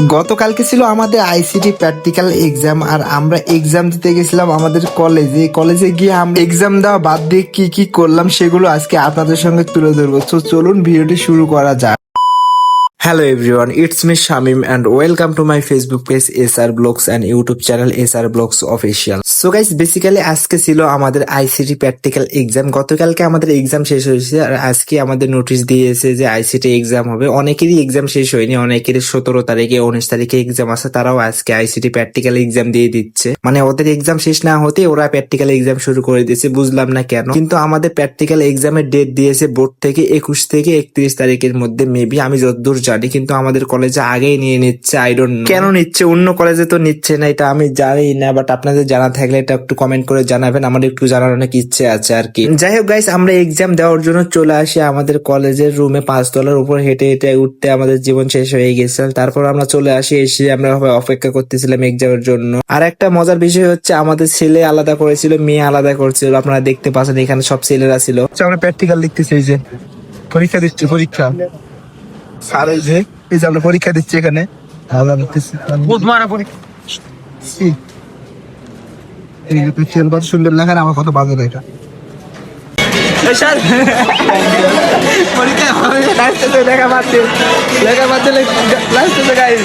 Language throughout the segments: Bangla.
গতকালকে ছিল আমাদের আইসিটি প্র্যাকটিক্যাল এক্সাম, আর আমরা এক্সাম দিতে গেছিলাম আমাদের কলেজে। কলেজে গিয়ে আমরা এক্সাম দেওয়া বাদ দিয়ে কি কি করলাম সেগুলো আজকে আপনাদের সঙ্গে তুলে ধরবো। তো চলুন ভিডিওটি শুরু করা যাক। Hello everyone, it's me Shamim and welcome to my Facebook page SR Blogs and YouTube channel SR Blogs Official. So guys, basically আজকে ছিল আমাদের আইসিটি প্র্যাকটিক্যাল এক্সাম। গতকালকে আমাদের এক্সাম শেষ হয়েছে আর আজকে আমাদের নোটিশ দিয়েছে যে আইসিটি এক্সাম হবে। অনেকেরই এক্সাম শেষ হয়নি, অনেকেরই 17 তারিখে 19 তারিখে এক্সাম আছে, তারাও আজকে আইসিটি প্র্যাকটিক্যাল এক্সাম দিয়ে দিচ্ছে। মানে ওদের এক্সাম শেষ না হতে ওরা প্র্যাকটিক্যাল এক্সাম শুরু করে দিয়েছে, বুঝলাম না কেন। কিন্তু আমাদের প্র্যাকটিক্যাল এক্সামের ডেট দিয়েছে বোর্ড থেকে 21 থেকে 31 তারিখের মধ্যে মেবি, আমি যতদূর জানি। কিন্তু আমাদের কলেজে আগেই নিয়ে নিচ্ছে, আই ডোন্ট নো কেন নিচ্ছে, অন্য কলেজে তো নিচ্ছে না, এটা আমি জানি না। বাট আপনাদের জানা থাকলে এটা একটু কমেন্ট করে জানাবেন, আমার একটু জানার অনেক ইচ্ছে আছে আর কি। যাই হোক গাইস, আমরা এক্সাম দেওয়ার জন্য চলে আসি আমাদের কলেজের রুমে। 5 তলার উপর হেঁটে হেঁটে উঠতে আমাদের জীবন শেষ হয়ে গেছে। তারপর আমরা চলে আসি, এসে আমরা অপেক্ষা করতেছিলাম এক্সামের জন্য। আর একটা মজার বিষয় হচ্ছে আমাদের ছেলে আলাদা করেছিল, মেয়ে আলাদা করেছিল। আপনারা দেখতে পাচ্ছেন এখানে সব ছেলেরা ছিল। আমরা প্র্যাকটিক্যাল লিখতেছি, এই যে পরীক্ষা দিচ্ছি, পরীক্ষা স্যার এই যে আমরা পরীক্ষা দিচ্ছি এখানে। সুন্দর লেখা, আমার কত বাজে লেখা। লেখা পাচ্ছে, লেখা পাচ্ছে, গাইস।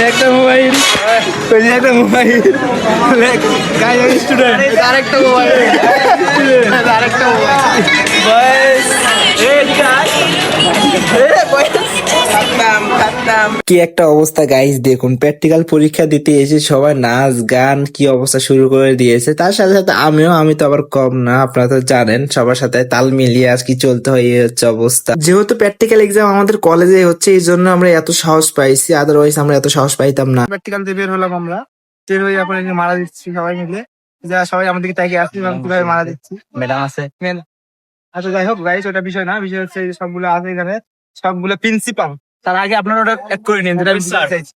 একটা মোবাইল, একটা মোবাইল, স্টুডেন্ট, আরেকটা মোবাইল, আরেকটা কি একটা অবস্থা গাইস, দেখুন প্র্যাকটিক্যাল পরীক্ষা দিতে এসে সবাই নাচ গান কি অবস্থা শুরু করে দিয়েছে। তার সাথে সাথে আমি তো আবার কম না, আপনারা তো জানেন সবার সাথে তাল মিলিয়ে আর কি চলতে হয়, এই হচ্ছে অবস্থা। যেহেতু প্র্যাকটিক্যাল এক্সাম আমাদের কলেজে হচ্ছে, এই জন্য আমরা এত সাহস পাইছি, আদারওয়াইজ আমরা এত সাহস পাইতাম না। প্র্যাকটিক্যাল দিয়ে বের হলাম আমরা, বের হয়ে আপনার মারা দিচ্ছি সবাই মিলে, যা সবাই আমাদেরকে তাকিয়ে আসছি কিভাবে মারা দিচ্ছি। ম্যাডাম আছে। আচ্ছা যাই হোক গাইস, ওটা বিষয় না, বিষয় হচ্ছে সবগুলো আছে এখানে, সবগুলো প্রিন্সিপাল। তার আগে আপনারা ওটা এক করে নিন, যেটা আমি চাইছি।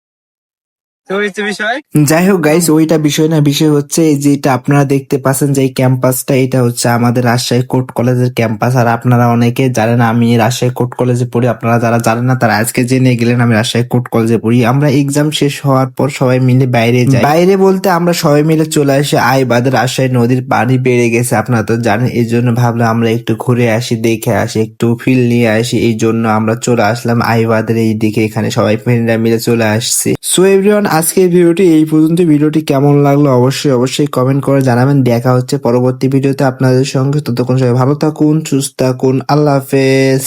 যাই হোক গাইস, ওইটা বিষয় না, বিষয় হচ্ছে এই যেটা আপনারা দেখতে পাচ্ছেন যে ক্যাম্পাসটা, এটা হচ্ছে আমাদের রাজশাহী কোর্ট কলেজের ক্যাম্পাস। আর আপনারা অনেকে জানেন আমি রাজশাহী কোর্ট কলেজে পড়ি, আপনারা যারা জানেন না তারা আজকে জেনে গেলেন আমি রাজশাহী কোর্ট কলেজে পড়ি। আমরা এক্সাম শেষ হওয়ার পর সবাই মিলে বাইরে যাই, বাইরে বলতে আমরা সবাই মিলে চলে আসি আইবাদ। রাজশাহী নদীর পানি বেড়ে গেছে আপনারা তো জানেন, এই জন্য ভাবলাম আমরা একটু ঘুরে আসি, দেখে আসি, একটু ফিল নিয়ে আসি। এই জন্য আমরা চলে আসলাম আইবাদের এই দিকে, এখানে সবাই ফ্রেন্ডরা মিলে চলে আসছি। সো এভরিওয়ান, আজকের ভিডিওটি এই পর্যন্ত। ভিডিওটি কেমন লাগলো অবশ্যই কমেন্ট করে জানাবেন। দেখা হচ্ছে পরবর্তী ভিডিওতে আপনাদের সঙ্গে, ততক্ষণ সবাই ভালো থাকুন, সুস্থ থাকুন, আল্লাহ হাফেজ।